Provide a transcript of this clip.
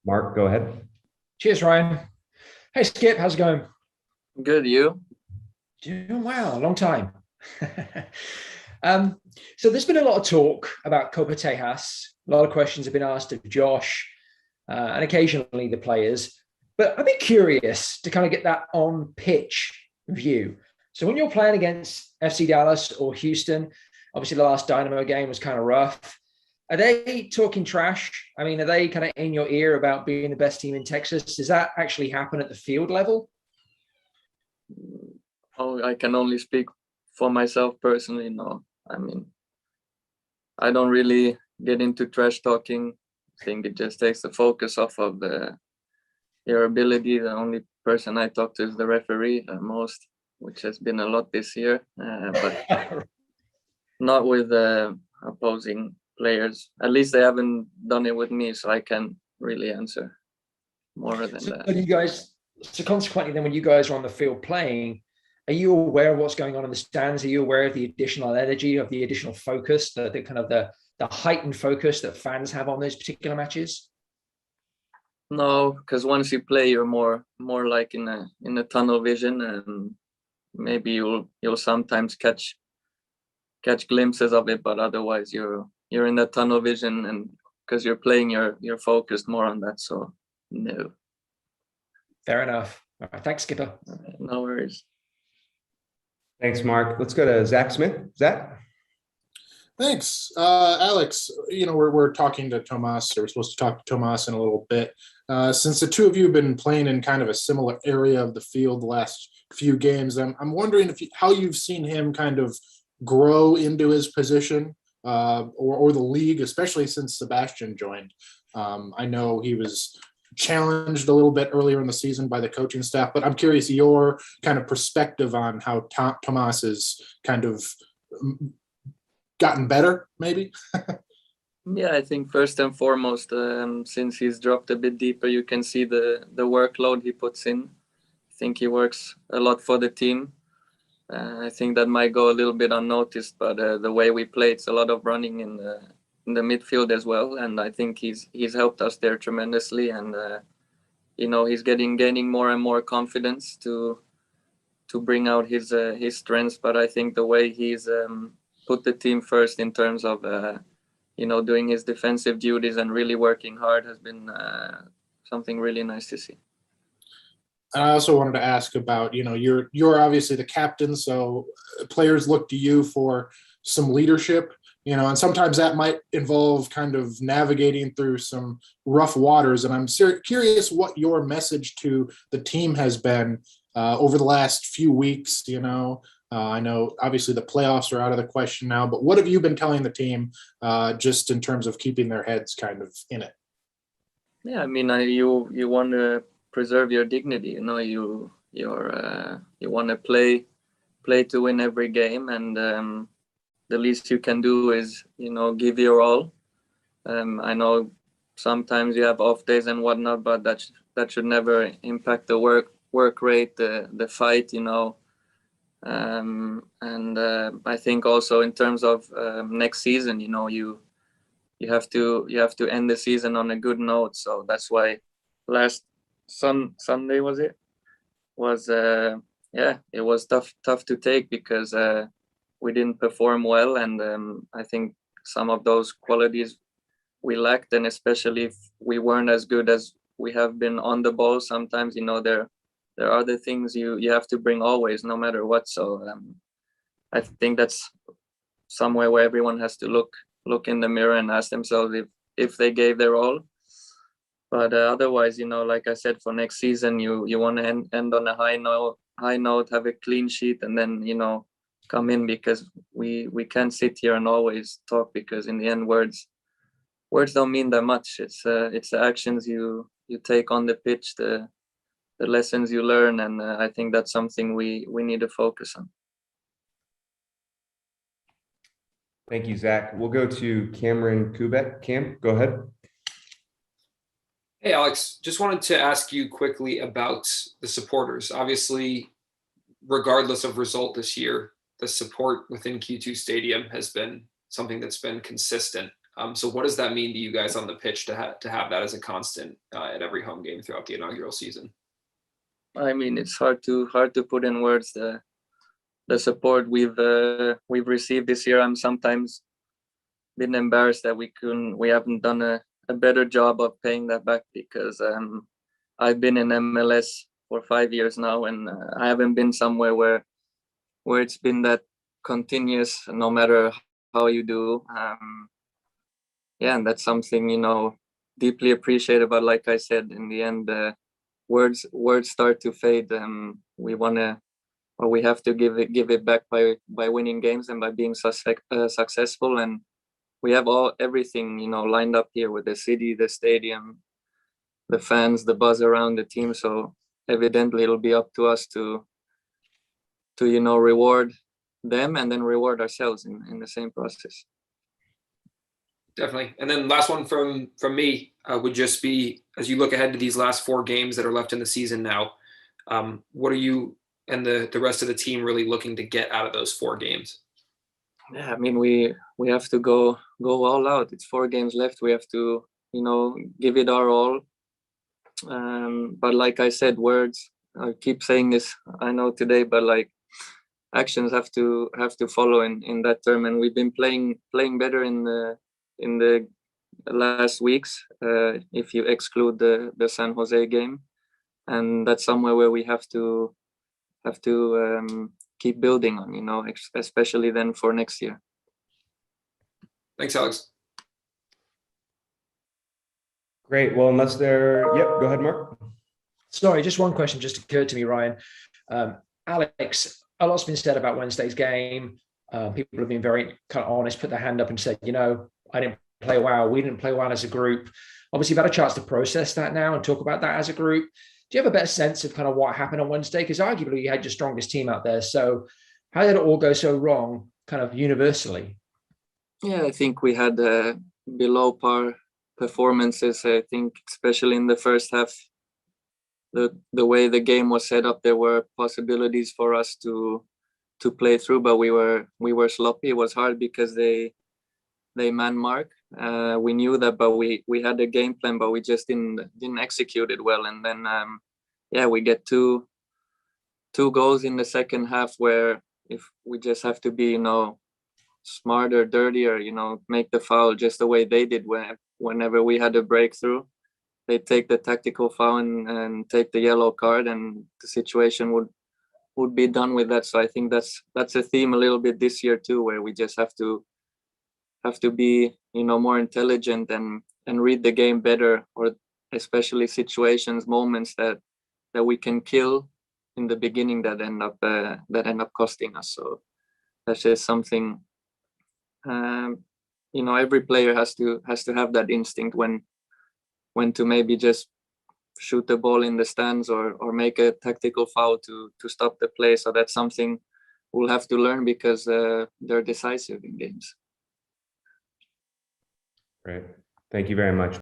Mark, go ahead. Cheers, Ryan. Hey, Skip, how's it going? Good, you? Doing well, long time. um, so there's been a lot of talk about Copa Tejas. A lot of questions have been asked of Josh and occasionally the players. But I'd be curious to kind of get that on pitch view. So when you're playing against FC Dallas or Houston, obviously the last Dynamo game was kind of rough. Are they talking trash? I mean, are they kind of in your ear about being the best team in Texas? Does that actually happen at the field level? Oh, I can only speak for myself personally. No, I mean, I don't really get into trash talking. I think it just takes the focus off of your ability. The only person I talk to is the referee most, which has been a lot this year, but not with opposing players. At least they haven't done it with me, so I can't really answer more than that. So consequently, then when you guys are on the field playing, are you aware of what's going on in the stands? Are you aware of the additional energy, of the additional focus, the kind of the heightened focus that fans have on those particular matches? No, because once you play, you're more like in a tunnel vision, and maybe you'll sometimes catch glimpses of it, but otherwise you're in the tunnel vision, and because you're playing, you're focused more on that. So no. Fair enough. All right, thanks, Skipper. No worries. Thanks, Mark. Let's go to Zach Smith. Zach? Thanks. Alex, we're talking to Tomas, or we're supposed to talk to Tomas in a little bit. Since the two of you have been playing in kind of a similar area of the field the last few games, I'm wondering how you've seen him kind of grow into his position or the league, especially since Sebastian joined. I know he was challenged a little bit earlier in the season by the coaching staff, but I'm curious your kind of perspective on how Tomas has kind of gotten better, maybe. Yeah, I think first and foremost, since he's dropped a bit deeper, you can see the workload he puts in. I think he works a lot for the team. I think that might go a little bit unnoticed, but the way we play, it's a lot of running in the midfield as well, and I think he's helped us there tremendously. And he's gaining more and more confidence to bring out his strengths. But I think the way he's put the team first in terms of doing his defensive duties and really working hard has been something really nice to see. I also wanted to ask about, you're obviously the captain, so players look to you for some leadership, and sometimes that might involve kind of navigating through some rough waters. And I'm curious what your message to the team has been over the last few weeks. I know obviously the playoffs are out of the question now, but what have you been telling the team just in terms of keeping their heads kind of in it? Yeah, I mean, you want to preserve your dignity. You want to play to win every game, and the least you can do is give your all. I know sometimes you have off days and whatnot, but that should never impact the work rate, the fight. And I think also in terms of next season, you have to end the season on a good note. So that's why last Sunday it was tough to take, because we didn't perform well, and I think some of those qualities we lacked, and especially if we weren't as good as we have been on the ball. Sometimes there are other things you have to bring always, no matter what. So I think that's somewhere where everyone has to look in the mirror and ask themselves if they gave their all. But otherwise, like I said, for next season, you want to end on a high note, have a clean sheet, and then come in, because we can't sit here and always talk, because in the end, words don't mean that much. It's the actions you take on the pitch, the lessons you learn, and I think that's something we need to focus on. Thank you, Zach. We'll go to Cameron Kubek. Cam, go ahead. Hey, Alex, just wanted to ask you quickly about the supporters. Obviously, regardless of result this year, the support within Q2 Stadium has been something that's been consistent. So what does that mean to you guys on the pitch to have that as a constant at every home game throughout the inaugural season? I mean, it's hard to put in words the support we've received this year. I'm sometimes been embarrassed that we haven't done a better job of paying that back, because I've been in MLS for 5 years now, and I haven't been somewhere where it's been that continuous, no matter how you do. Yeah, and that's something, deeply appreciated. But like I said, in the end, words start to fade. We have to give it back by winning games and by being successful. And we have everything, lined up here with the city, the stadium, the fans, the buzz around the team. So evidently it'll be up to us to reward them and then reward ourselves in the same process. Definitely. And then last one from me would just be, as you look ahead to these last 4 games that are left in the season now, what are you and the rest of the team really looking to get out of those 4 games? Yeah, I mean, we have to go all out. It's 4 games left. We have to, give it our all. But like I said, words, I keep saying this, I know today, but like actions have to follow in that term. And we've been playing better in the last weeks, if you exclude the San Jose game. And that's somewhere where we have to keep building on, especially then for next year. Thanks, Alex. Great. Well, unless go ahead, Mark. Sorry, just one question just occurred to me, Ryan. Alex, a lot's been said about Wednesday's game. People have been very kind of honest, put their hand up and said, I didn't play well. We didn't play well as a group. Obviously, you've had a chance to process that now and talk about that as a group. Do you have a better sense of kind of what happened on Wednesday? Because arguably you had your strongest team out there. So how did it all go so wrong, kind of universally? Yeah, I think we had below par performances. I think especially in the first half, the way the game was set up, there were possibilities for us to play through, but we were sloppy. It was hard because they man mark. We knew that, but we had a game plan, but we just didn't execute it well. And then we get two goals in the second half, where if we just have to be smarter, dirtier, make the foul just the way they did whenever we had a breakthrough. They take the tactical foul and take the yellow card, and the situation would be done with that. So I think that's a theme a little bit this year too, where we just have to be more intelligent and read the game better, or especially situations, moments that we can kill in the beginning that end up costing us. So that's just something every player has to have that instinct when to maybe just shoot the ball in the stands or make a tactical foul to stop the play. So that's something we'll have to learn, because they're decisive in games. Great. Thank you very much.